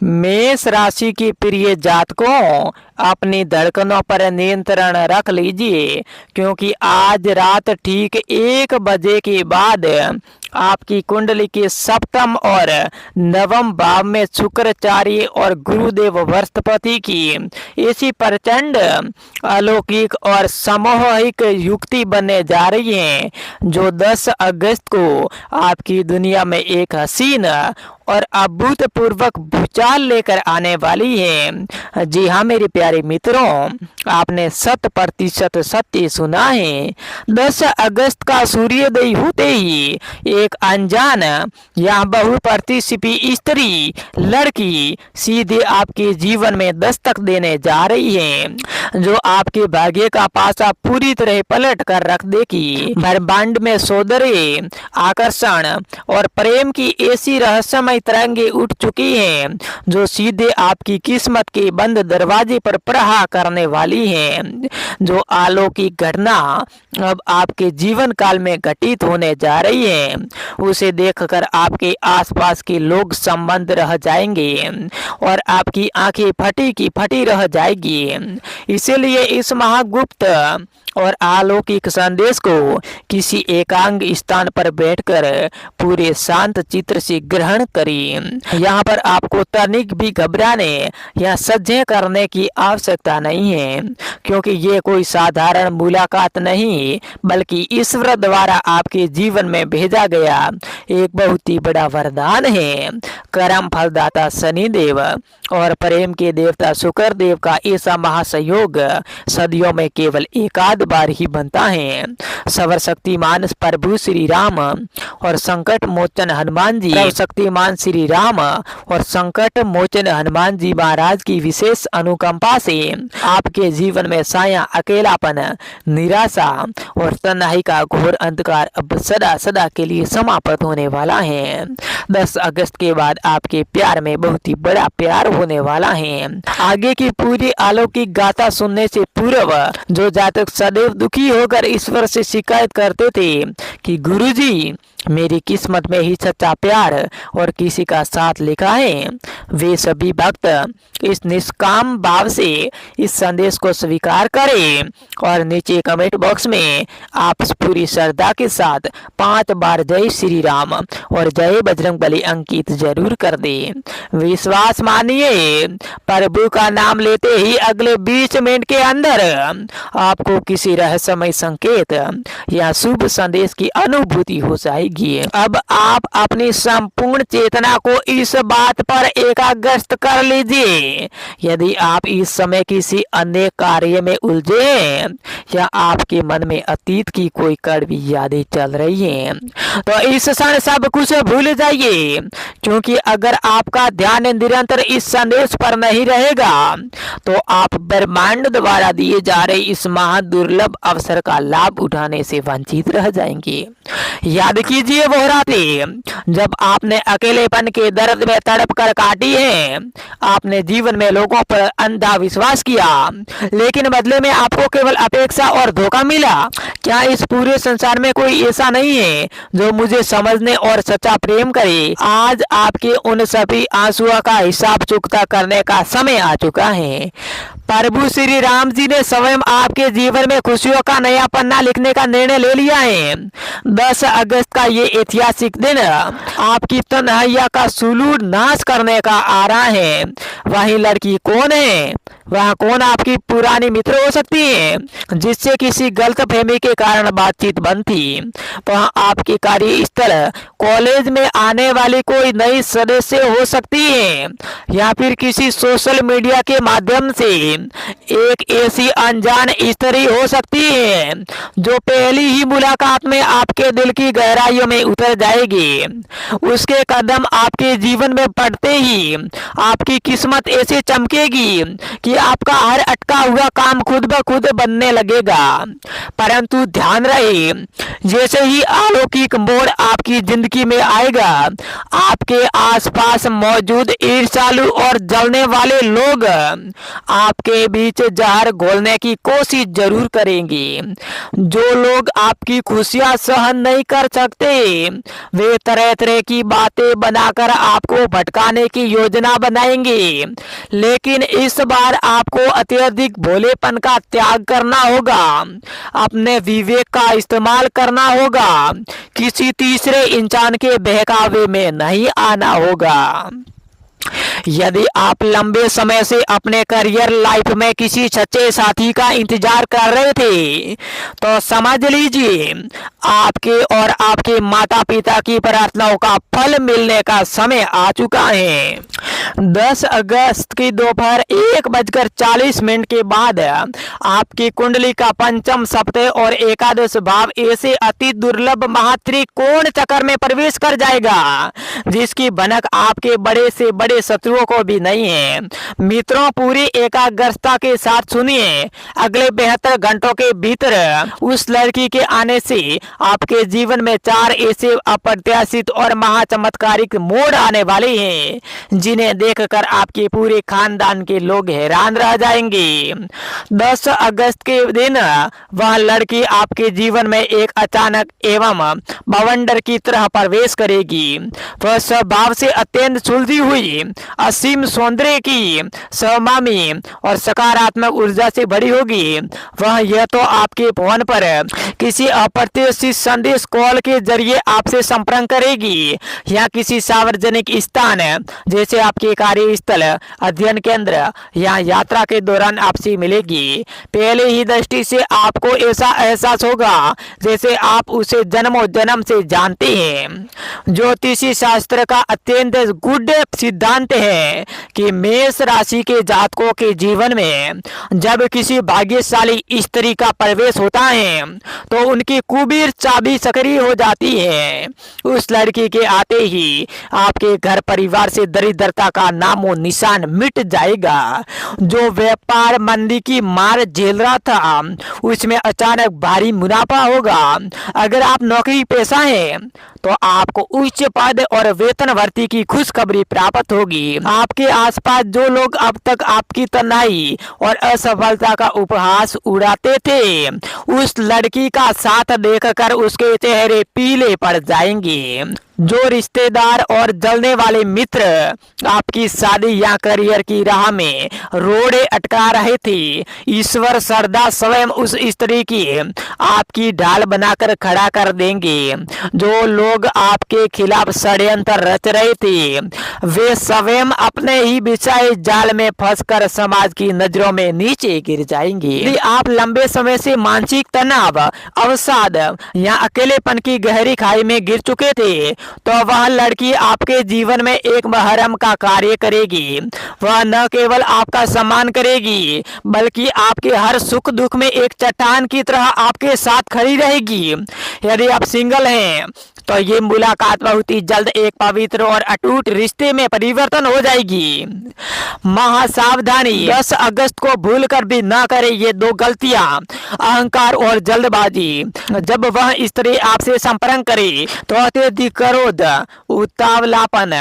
मेष राशि की प्रिय जातकों, अपनी धड़कनों पर नियंत्रण रख लीजिए, क्योंकि आज रात ठीक 1 बजे के बाद आपकी कुंडली के सप्तम और नवम भाव में शुक्राचार्य और गुरुदेव बृहस्पति की ऐसी प्रचंड अलौकिक और सामूहिक युक्ति बनने जा रही है, जो 10 अगस्त को आपकी दुनिया में एक हसीन और अभूतपूर्वक भूचाल लेकर आने वाली है। जी हाँ मेरे प्यारे मित्रों, आपने 100% सत्य सुना है। 10 अगस्त का सूर्योदय होते ही एक अनजान या बहुप्रतिशिपी स्त्री लड़की सीधे आपके जीवन में दस्तक देने जा रही है, जो आपके भाग्य का पासा पूरी तरह पलट कर रख देगी। ब्रह्मांड में सौंदर्य, आकर्षण और प्रेम की ऐसी रहस्यमय तरंगे उठ चुकी हैं, जो सीधे आपकी किस्मत के बंद दरवाजे पर प्रहार करने वाली हैं। जो अलौकिक घटना अब आपके जीवन काल में घटित होने जा रही है, उसे देखकर आपके आसपास के लोग संबंध रह जाएंगे और आपकी आंखें फटी की फटी रह जाएगी। इसीलिए इस महागुप्त और अलौकिक संदेश को किसी एकांत स्थान पर बैठकर पूरे शांत चित्र से ग्रहण करें। यहाँ पर आपको तनिक भी घबराने या सज्जे करने की आवश्यकता नहीं है, क्योंकि ये कोई साधारण मुलाकात नहीं, बल्कि ईश्वर द्वारा आपके जीवन में भेजा गया एक बहुत ही बड़ा वरदान है। कर्म फलदाता शनिदेव और प्रेम के देवता शुक्र देव का ऐसा महासहयोग सदियों में केवल एकाध बार ही बनता है। सर्वशक्तिमान प्रभु श्री राम और संकट मोचन हनुमान जी, सर्वशक्तिमान श्री राम और संकट मोचन हनुमान जी महाराज की विशेष अनुकंपा से आपके जीवन में साया, अकेलापन, निराशा और तन्हाई का घोर अंधकार अब सदा सदा के लिए समाप्त होने वाला है। 10 अगस्त के बाद आपके प्यार में बहुत ही बड़ा प्यार होने वाला है। आगे की पूरी अलौकिक गाथा सुनने से पूर्व जो जातक सदैव दुखी होकर ईश्वर से शिकायत करते थे कि गुरुजी मेरी किस्मत में ही सच्चा प्यार और किसी का साथ लिखा है, वे सभी भक्त इस निष्काम भाव से इस संदेश को स्वीकार करें और नीचे कमेंट बॉक्स में आप पूरी श्रद्धा के साथ 5 बार जय श्री राम और जय बजरंगबली अंकित जरूर कर दें। विश्वास मानिए, प्रभु का नाम लेते ही अगले 20 मिनट के अंदर आपको किसी रहस्यमय संकेत या शुभ संदेश की अनुभूति हो जाएगी। अब आप अपनी संपूर्ण चेतना को इस बात पर एकाग्रस्त कर लीजिए। यदि आप इस समय किसी अन्य कार्य में उलझे हैं या आपके मन में अतीत की कोई कड़वी यादें चल रही हैं, तो इस क्षण सब कुछ भूल जाइए, क्योंकि अगर आपका ध्यान निरंतर इस संदेश पर नहीं रहेगा तो आप ब्रह्मांड द्वारा दिए जा रहे इस महादुर्लभ अवसर का लाभ उठाने से वंचित रह जाएंगे। याद कीजिए वो रातें जब आपने अकेलेपन के दर्द में तड़प कर काटी है। आपने जीवन में लोगों पर अंधा विश्वास किया, लेकिन बदले में आपको केवल अपेक्षा और धोखा मिला। क्या इस पूरे संसार में कोई ऐसा नहीं है जो मुझे समझने और सच्चा प्रेम करे? आज आपके उन सभी आंसुओं का हिसाब चुकता करने का समय आ चुका है। प्रभु श्री राम जी ने स्वयं आपके जीवन में खुशियों का नया पन्ना लिखने का निर्णय ले लिया है। 10 अगस्त का ये ऐतिहासिक दिन आपकी तन्हाइया का सुलूर नाश करने का आ रहा है। वही लड़की कौन है? वह कौन आपकी पुरानी मित्र हो सकती है, जिससे किसी गलतफहमी के कारण बातचीत बंद थी? वह आपके कार्यस्थल, कॉलेज में आने वाली कोई नई सदस्य हो सकती है, या फिर किसी सोशल मीडिया के माध्यम से एक ऐसी अनजान स्त्री हो सकती है जो पहली ही मुलाकात में आपके दिल की गहराइयों में उतर जाएगी। उसके कदम आपके जीवन में पड़ते ही आपकी किस्मत ऐसे चमकेगी कि आपका हर अटका हुआ काम खुद ब खुद बनने लगेगा। परंतु ध्यान रहे, जैसे ही अलौकिक मोड़ आपकी जिंदगी में आएगा, आपके आसपास मौजूद ईर्ष्यालु और जलने वाले लोग आपके बीच जहर घोलने की कोशिश जरूर करेंगे। जो लोग आपकी खुशियां सहन नहीं कर सकते, वे तरह तरह की बातें बनाकर आपको भटकाने की योजना बनाएंगे। लेकिन इस बार आपको अत्यधिक भोलेपन का त्याग करना होगा, अपने विवेक का इस्तेमाल करना होगा, किसी तीसरे इंसान के बहकावे में नहीं आना होगा। यदि आप लंबे समय से अपने करियर लाइफ में किसी सच्चे साथी का इंतजार कर रहे थे, तो समझ लीजिए आपके और आपके माता पिता की प्रार्थनाओं का फल मिलने का समय आ चुका है। 10 अगस्त की दोपहर 1:40 के बाद आपकी कुंडली का पंचम सप्तह और एकादश भाव ऐसे अति दुर्लभ महात्रिकोण चक्र में प्रवेश कर जाएगा, जिसकी भनक आपके बड़े से बड़े शत्रुओं को भी नहीं है। मित्रों, पूरी एकाग्रता के साथ सुनिए। अगले 72 घंटों के भीतर उस लड़की के आने से आपके जीवन में 4 ऐसे अप्रत्याशित और महाचमत्कारिक मोड़ आने वाले हैं, जिन्हें देखकर आपके पूरे खानदान के लोग हैरान रह जाएंगे। 10 अगस्त के दिन वह लड़की आपके जीवन में एक अचानक एवं बवंडर की तरह प्रवेश करेगी। वह स्वभाव से अत्यंत सुलझी हुई, असीम सौंदर्य की, स्वामी और सकारात्मक ऊर्जा से भरी होगी। वह यह तो आपके फोन पर किसी अप्रत्याशित संदेश कॉल के जरिए आपसे संपर्क करेगी या किसी सार्वजनिक स्थान जैसे आपके कार्यस्थल, अध्ययन केंद्र या यात्रा के दौरान आपसे मिलेगी। पहले ही दृष्टि से आपको ऐसा एहसास होगा जैसे आप उसे जन्मों जन्म से जानते हैं। ज्योतिषी शास्त्र का अत्यंत गुड सिद्धांत है कि मेष राशि के जातकों के जीवन में जब किसी भाग्यशाली स्त्री का प्रवेश होता है, तो उनकी कुबेर चाबी सक्रिय हो जाती है। उस लड़की के आते ही आपके घर परिवार से दरिद्रता का नामो निशान मिट जाएगा। जो व्यापार मंदी की मार झेल रहा था, उसमें अचानक भारी मुनाफा होगा। अगर आप नौकरी पेशा हैं, तो आपको उच्च पद और वेतन भर्ती की खुशखबरी प्राप्त होगी। आपके आसपास जो लोग अब तक आपकी तन्हाई और असफलता का उपहास उड़ाते थे, उस लड़की का साथ देखकर उसके चेहरे पीले पड़ जाएंगे। जो रिश्तेदार और जलने वाले मित्र आपकी शादी या करियर की राह में रोड़े अटका रहे थे, ईश्वर सरदा स्वयं उस स्त्री की आपकी ढाल बनाकर खड़ा कर देंगे। जो लोग आपके खिलाफ षड्यंत्र रच रहे थे, वे स्वयं अपने ही बिछाए जाल में फंसकर समाज की नजरों में नीचे गिर जाएंगे। यदि आप लंबे समय से मानसिक तनाव, अवसाद या अकेलेपन की गहरी खाई में गिर चुके थे, तो वह लड़की आपके जीवन में एक महरम का कार्य करेगी। वह न केवल आपका सम्मान करेगी, बल्कि आपके हर सुख दुख में एक चट्टान की तरह आपके साथ खड़ी रहेगी। यदि आप सिंगल हैं, तो ये मुलाकात बहुत ही जल्द एक पवित्र और अटूट रिश्ते में परिवर्तन हो जाएगी। महासावधानी, 10 अगस्त को भूल कर भी ना करें ये 2 गलतियां, अहंकार और जल्दबाजी। जब वह स्त्री आपसे संपर्क करे, तो अत्यधिक क्रोध, उतावलापन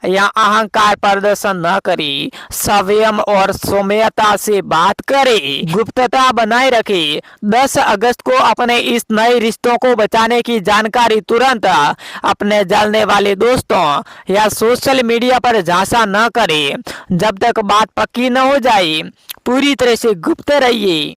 या अहंकार प्रदर्शन न करे। संयम और सौम्यता से बात करे, गुप्तता बनाए रखे। 10 अगस्त को अपने इस नए रिश्तों को बचाने की जानकारी तुरंत अपने जलने वाले दोस्तों या सोशल मीडिया पर झांसा न करें। जब तक बात पक्की न हो जाए, पूरी तरह से गुप्त रहिए।